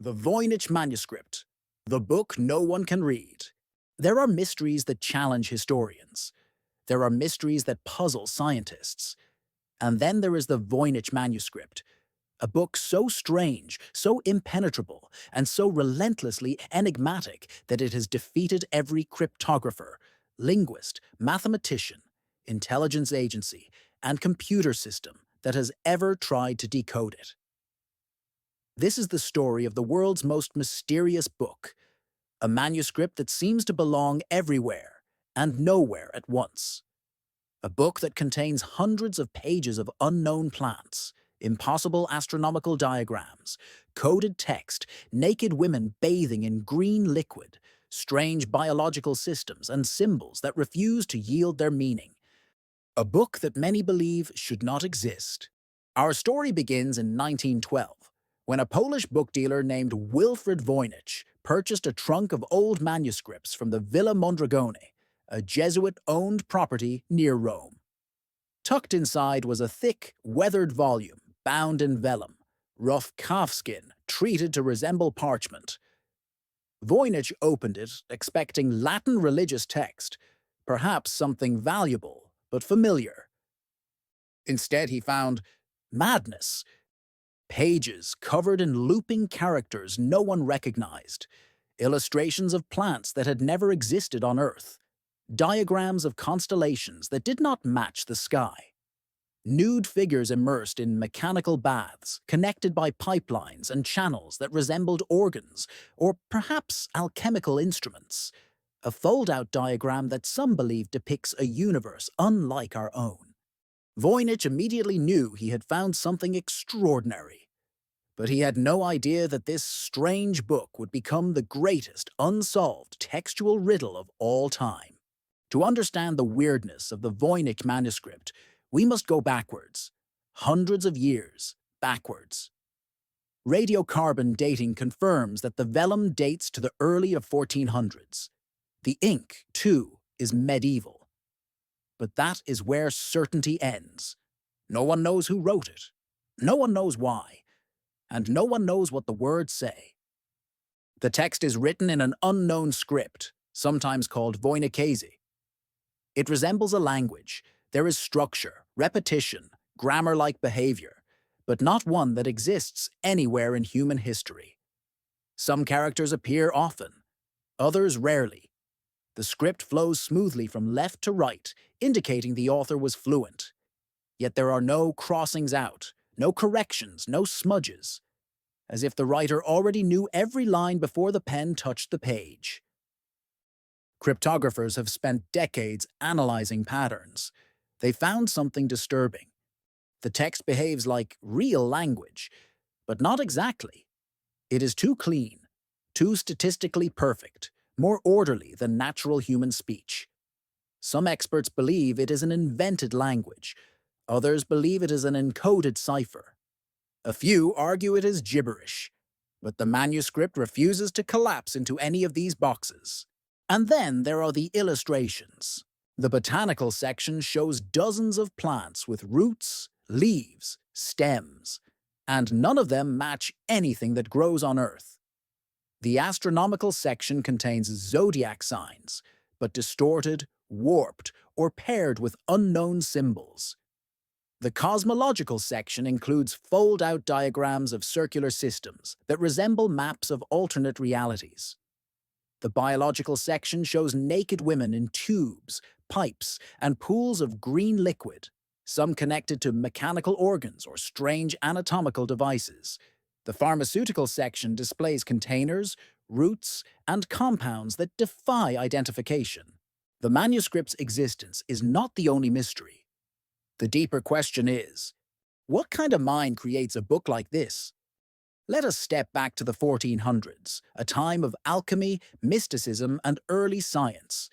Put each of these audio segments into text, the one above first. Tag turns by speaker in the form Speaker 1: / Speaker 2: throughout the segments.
Speaker 1: The Voynich Manuscript, the book no one can read. There are mysteries that challenge historians. There are mysteries that puzzle scientists. And then there is the Voynich Manuscript, a book so strange, so impenetrable, and so relentlessly enigmatic that it has defeated every cryptographer, linguist, mathematician, intelligence agency, and computer system that has ever tried to decode it. This is the story of the world's most mysterious book, a manuscript that seems to belong everywhere and nowhere at once. A book that contains hundreds of pages of unknown plants, impossible astronomical diagrams, coded text, naked women bathing in green liquid, strange biological systems, and symbols that refuse to yield their meaning. A book that many believe should not exist. Our story begins in 1912, when a Polish book dealer named Wilfred Voynich purchased a trunk of old manuscripts from the Villa Mondragone, a Jesuit-owned property near Rome. Tucked inside was a thick, weathered volume, bound in vellum, rough calfskin, treated to resemble parchment. Voynich opened it, expecting Latin religious text, perhaps something valuable but familiar. Instead, he found madness. Pages covered in looping characters no one recognized, illustrations of plants that had never existed on Earth, diagrams of constellations that did not match the sky, nude figures immersed in mechanical baths connected by pipelines and channels that resembled organs or perhaps alchemical instruments, a fold-out diagram that some believe depicts a universe unlike our own. Voynich immediately knew he had found something extraordinary, but he had no idea that this strange book would become the greatest unsolved textual riddle of all time. To understand the weirdness of the Voynich manuscript, we must go backwards, hundreds of years backwards. Radiocarbon dating confirms that the vellum dates to the early 1400s. The ink, too, is medieval. But that is where certainty ends. No one knows who wrote it. No one knows why. And no one knows what the words say. The text is written in an unknown script, sometimes called Voynichese. It resembles a language. There is structure, repetition, grammar-like behavior, but not one that exists anywhere in human history. Some characters appear often, others rarely. The script flows smoothly from left to right, indicating the author was fluent. Yet there are no crossings out, no corrections, no smudges, as if the writer already knew every line before the pen touched the page. Cryptographers have spent decades analyzing patterns. They found something disturbing. The text behaves like real language, but not exactly. It is too clean, too statistically perfect, more orderly than natural human speech. Some experts believe it is an invented language. Others believe it is an encoded cipher. A few argue it is gibberish, but the manuscript refuses to collapse into any of these boxes. And then there are the illustrations. The botanical section shows dozens of plants with roots, leaves, stems, and none of them match anything that grows on Earth. The astronomical section contains zodiac signs, but distorted, warped, or paired with unknown symbols. The cosmological section includes fold-out diagrams of circular systems that resemble maps of alternate realities. The biological section shows naked women in tubes, pipes, and pools of green liquid, some connected to mechanical organs or strange anatomical devices. The pharmaceutical section displays containers, roots, and compounds that defy identification. The manuscript's existence is not the only mystery. The deeper question is, what kind of mind creates a book like this? Let us step back to the 1400s, a time of alchemy, mysticism, and early science.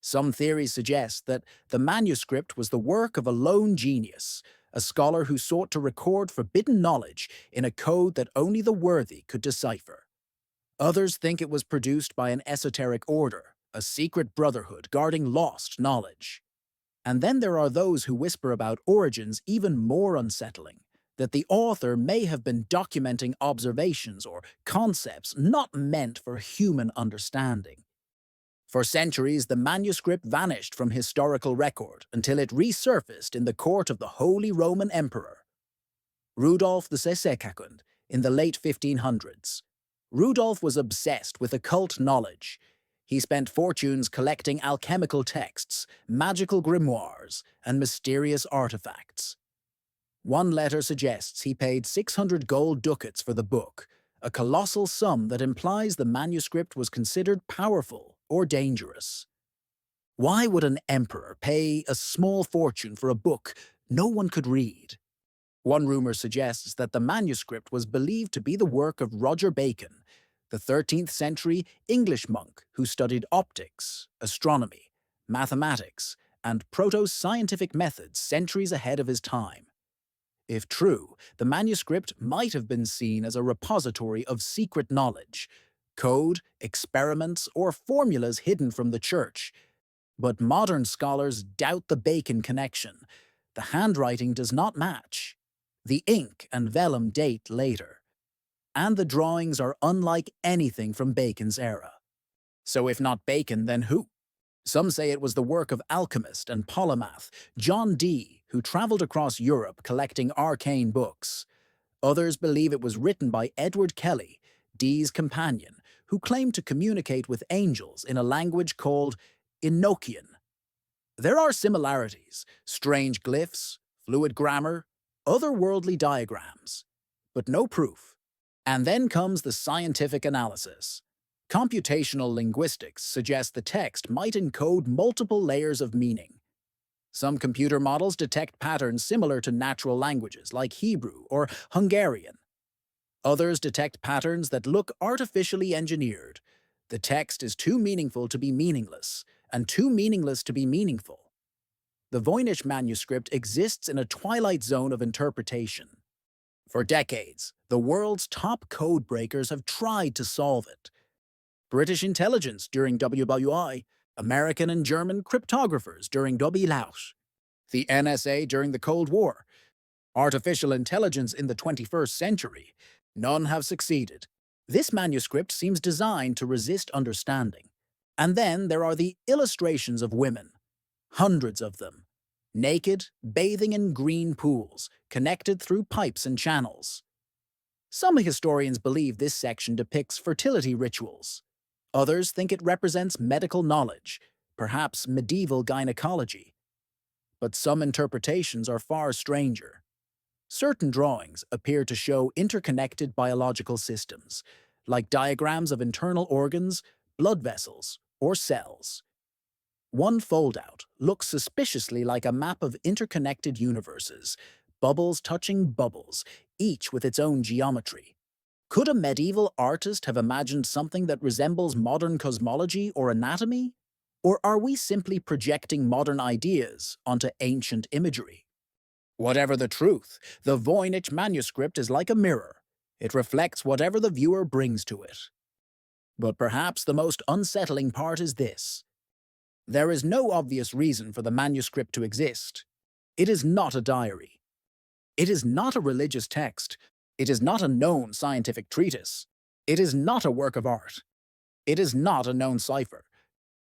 Speaker 1: Some theories suggest that the manuscript was the work of a lone genius, a scholar who sought to record forbidden knowledge in a code that only the worthy could decipher. Others think it was produced by an esoteric order, a secret brotherhood guarding lost knowledge. And then there are those who whisper about origins even more unsettling, that the author may have been documenting observations or concepts not meant for human understanding. For centuries, the manuscript vanished from historical record until it resurfaced in the court of the Holy Roman Emperor, Rudolf II, in the late 1500s. Rudolf was obsessed with occult knowledge. He spent fortunes collecting alchemical texts, magical grimoires, and mysterious artifacts. One letter suggests he paid 600 gold ducats for the book, a colossal sum that implies the manuscript was considered powerful or dangerous. Why would an emperor pay a small fortune for a book no one could read? One rumor suggests that the manuscript was believed to be the work of Roger Bacon, the 13th century English monk who studied optics, astronomy, mathematics, and proto-scientific methods centuries ahead of his time. If true, the manuscript might have been seen as a repository of secret knowledge, code, experiments, or formulas hidden from the church. But modern scholars doubt the Bacon connection. The handwriting does not match. The ink and vellum date later. And the drawings are unlike anything from Bacon's era. So if not Bacon, then who? Some say it was the work of alchemist and polymath John Dee, who traveled across Europe collecting arcane books. Others believe it was written by Edward Kelly, Dee's companion, who claimed to communicate with angels in a language called Enochian. There are similarities, strange glyphs, fluid grammar, otherworldly diagrams, but no proof. And then comes the scientific analysis. Computational linguistics suggests the text might encode multiple layers of meaning. Some computer models detect patterns similar to natural languages like Hebrew or Hungarian. Others detect patterns that look artificially engineered. The text is too meaningful to be meaningless, and too meaningless to be meaningful. The Voynich Manuscript exists in a twilight zone of interpretation. For decades, the world's top codebreakers have tried to solve it. British intelligence during WWI, American and German cryptographers during WLAUT, the NSA during the Cold War, artificial intelligence in the 21st century. None have succeeded. This manuscript seems designed to resist understanding. And then there are the illustrations of women, hundreds of them, naked, bathing in green pools, connected through pipes and channels. Some historians believe this section depicts fertility rituals. Others think it represents medical knowledge, perhaps medieval gynecology. But some interpretations are far stranger. Certain drawings appear to show interconnected biological systems, like diagrams of internal organs, blood vessels, or cells. One foldout looks suspiciously like a map of interconnected universes, bubbles touching bubbles, each with its own geometry. Could a medieval artist have imagined something that resembles modern cosmology or anatomy? Or are we simply projecting modern ideas onto ancient imagery? Whatever the truth, the Voynich Manuscript is like a mirror. It reflects whatever the viewer brings to it. But perhaps the most unsettling part is this. There is no obvious reason for the manuscript to exist. It is not a diary. It is not a religious text. It is not a known scientific treatise. It is not a work of art. It is not a known cipher.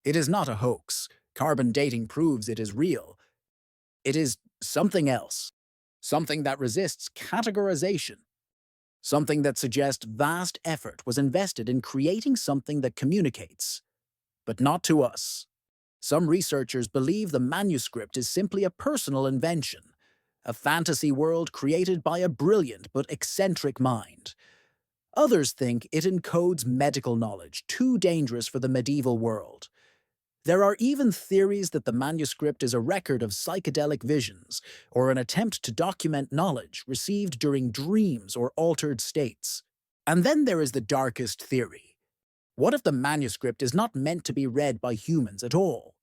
Speaker 1: It is not a hoax. Carbon dating proves it is real. It is something else. Something that resists categorization. Something that suggests vast effort was invested in creating something that communicates. But not to us. Some researchers believe the manuscript is simply a personal invention, a fantasy world created by a brilliant but eccentric mind. Others think it encodes medical knowledge too dangerous for the medieval world. There are even theories that the manuscript is a record of psychedelic visions or an attempt to document knowledge received during dreams or altered states. And then there is the darkest theory. What if the manuscript is not meant to be read by humans at all?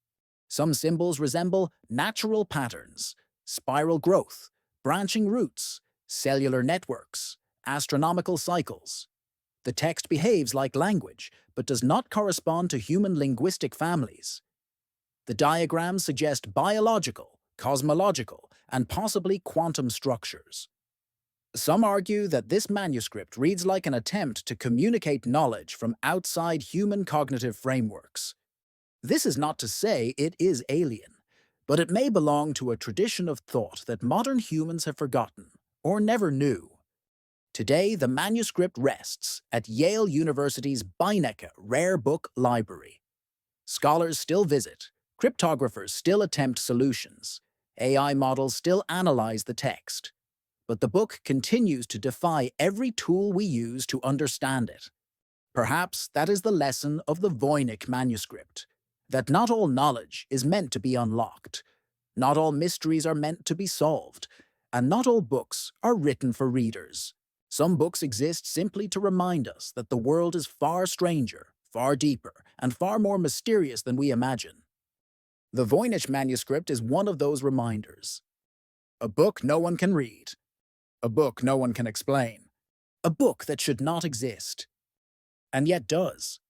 Speaker 1: Some symbols resemble natural patterns, spiral growth, branching roots, cellular networks, astronomical cycles. The text behaves like language, but does not correspond to human linguistic families. The diagrams suggest biological, cosmological, and possibly quantum structures. Some argue that this manuscript reads like an attempt to communicate knowledge from outside human cognitive frameworks. This is not to say it is alien, but it may belong to a tradition of thought that modern humans have forgotten or never knew. Today, the manuscript rests at Yale University's Voynich Rare Book Library. Scholars still visit, cryptographers still attempt solutions, AI models still analyze the text, but the book continues to defy every tool we use to understand it. Perhaps that is the lesson of the Voynich Manuscript, that not all knowledge is meant to be unlocked, not all mysteries are meant to be solved, and not all books are written for readers. Some books exist simply to remind us that the world is far stranger, far deeper, and far more mysterious than we imagine. The Voynich Manuscript is one of those reminders. A book no one can read. A book no one can explain. A book that should not exist, and yet does.